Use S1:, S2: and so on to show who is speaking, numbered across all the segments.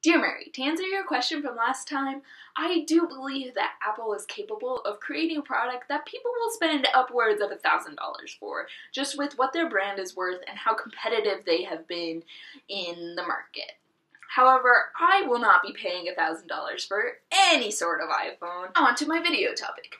S1: Dear Mary, to answer your question from last time, I do believe that Apple is capable of creating a product that people will spend upwards of $1,000 for, just with what their brand is worth and how competitive they have been in the market. However, I will not be paying $1,000 for any sort of iPhone. On to my video topic.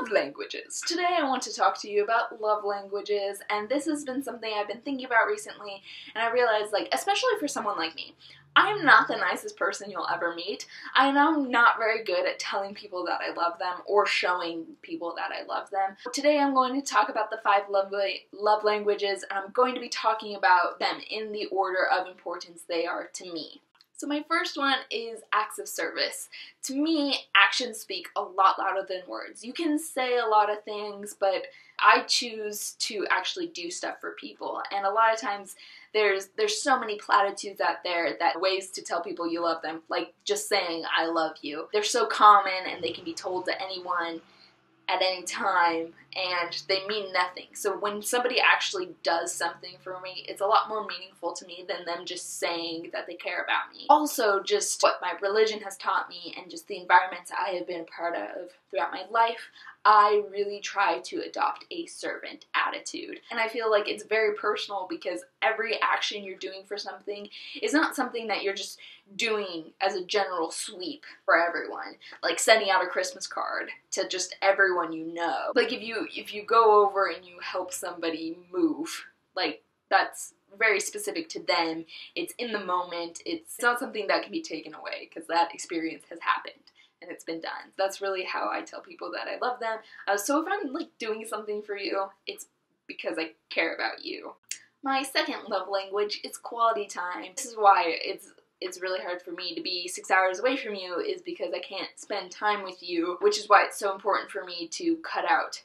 S1: Love languages. Today I want to talk to you about love languages, and this has been something I've been thinking about recently, and I realized, especially for someone like me, I'm not the nicest person you'll ever meet. I know I'm not very good at telling people that I love them or showing people that I love them. Today I'm going to talk about the 5 love languages, and I'm going to be talking about them in the order of importance they are to me. So my first one is acts of service. To me, actions speak a lot louder than words. You can say a lot of things, but I choose to actually do stuff for people. And a lot of times there's so many platitudes out there that ways to tell people you love them, like just saying I love you. They're so common and they can be told to anyone at any time, and they mean nothing. So when somebody actually does something for me, it's a lot more meaningful to me than them just saying that they care about me. Also, just what my religion has taught me and just the environments I have been a part of throughout my life, I really try to adopt a servant attitude. And I feel like it's very personal because every action you're doing for something is not something that you're just doing as a general sweep for everyone. Like sending out a Christmas card to just everyone you know. Like if you go over and you help somebody move, like that's very specific to them. It's in the moment. It's not something that can be taken away because that experience has happened and it's been done. That's really how I tell people that I love them. So if I'm doing something for you, it's because I care about you. My second love language is quality time. This is why it's really hard for me to be 6 hours away from you, is because I can't spend time with you, which is why it's so important for me to cut out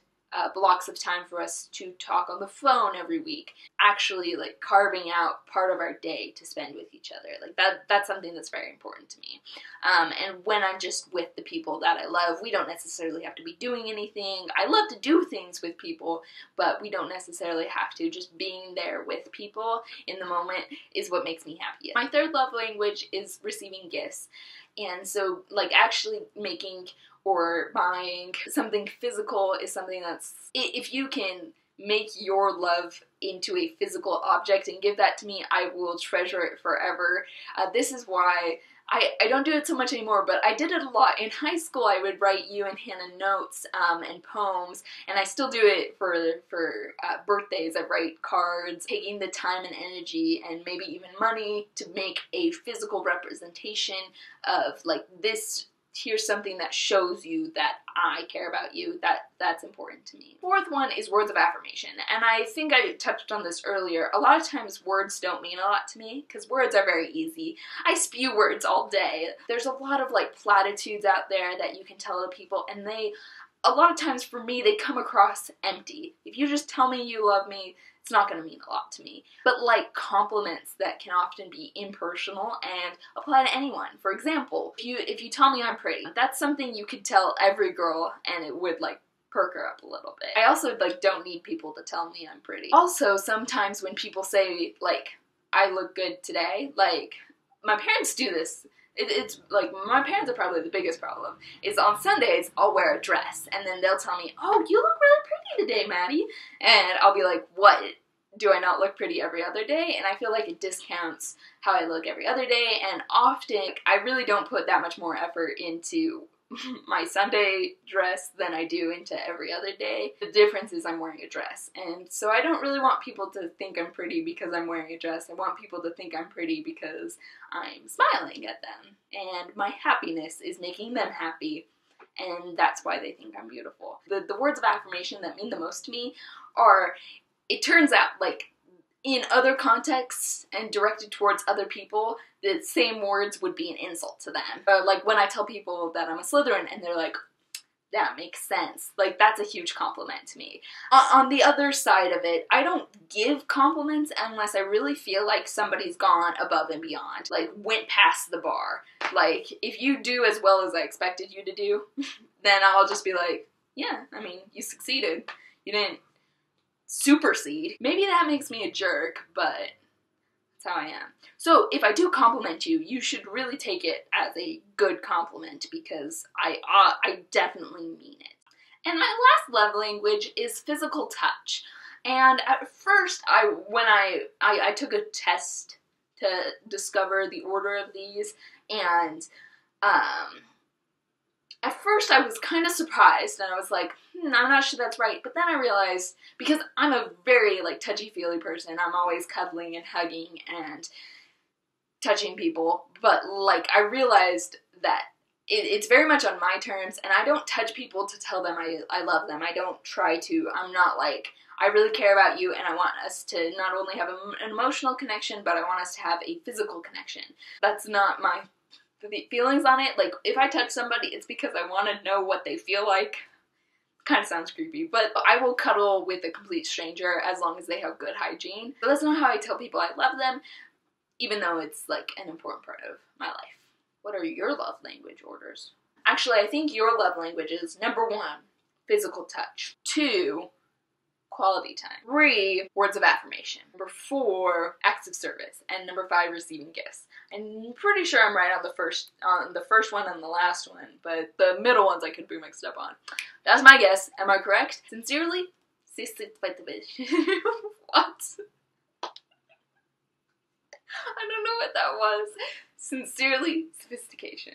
S1: blocks of time for us to talk on the phone every week. Actually, carving out part of our day to spend with each other. That's something that's very important to me. And when I'm just with the people that I love, we don't necessarily have to be doing anything. I love to do things with people, but we don't necessarily have to. Just being there with people in the moment is what makes me happy. My third love language is receiving gifts. And so, actually making or buying something physical is something that's, if you can make your love into a physical object and give that to me, I will treasure it forever. This is why I don't do it so much anymore, but I did it a lot. In high school, I would write you and Hannah notes and poems, and I still do it for birthdays. I write cards, taking the time and energy and maybe even money to make a physical representation of, this. Here's something that shows you that I care about you, that's important to me. Fourth one is words of affirmation, and I think I touched on this earlier. A lot of times words don't mean a lot to me, because words are very easy. I spew words all day. There's a lot of platitudes out there that you can tell to people, and a lot of times for me, they come across empty. If you just tell me you love me, it's not going to mean a lot to me. But compliments that can often be impersonal and apply to anyone. For example, if you tell me I'm pretty, that's something you could tell every girl and it would perk her up a little bit. I also don't need people to tell me I'm pretty. Also, sometimes when people say I look good today, my parents do this. It's my parents are probably the biggest problem, is on Sundays I'll wear a dress and then they'll tell me, oh, you look really pretty today, Maddie. And I'll be like, what? Do I not look pretty every other day? And I feel like it discounts how I look every other day, and often I really don't put that much more effort into my Sunday dress than I do into every other day. The difference is I'm wearing a dress, and so I don't really want people to think I'm pretty because I'm wearing a dress. I want people to think I'm pretty because I'm smiling at them, and my happiness is making them happy, and that's why they think I'm beautiful. The words of affirmation that mean the most to me are, it turns out, in other contexts and directed towards other people, the same words would be an insult to them. When I tell people that I'm a Slytherin and they're like, that makes sense. That's a huge compliment to me. On the other side of it, I don't give compliments unless I really feel like somebody's gone above and beyond. Went past the bar. If you do as well as I expected you to do, then I'll just be like, yeah, I mean, you succeeded. You didn't supersede. Maybe that makes me a jerk, but that's That's how I am. So if I do compliment you, you should really take it as a good compliment because I definitely mean it. And my last love language is physical touch. And at first, when I took a test to discover the order of these, and at first I was kind of surprised, and I was like, I'm not sure that's right. But then I realized, because I'm a very touchy-feely person, I'm always cuddling and hugging and touching people, but I realized that it's very much on my terms, and I don't touch people to tell them I love them. I don't try to. I'm not I really care about you, and I want us to not only have an emotional connection, but I want us to have a physical connection. That's not my feelings on it. If I touch somebody, it's because I want to know what they feel like. Kind of sounds creepy, but I will cuddle with a complete stranger as long as they have good hygiene. But that's not how I tell people I love them, even though it's an important part of my life. What are your love language orders? Actually, I think your love language is number 1, physical touch. 2, quality time. 3, words of affirmation. Number 4, acts of service. And number 5, receiving gifts. I'm pretty sure I'm right on the first one and the last one, but the middle ones I could be mixed up on. That's my guess. Am I correct? Sincerely, what? I don't know what that was. Sincerely, sophistication.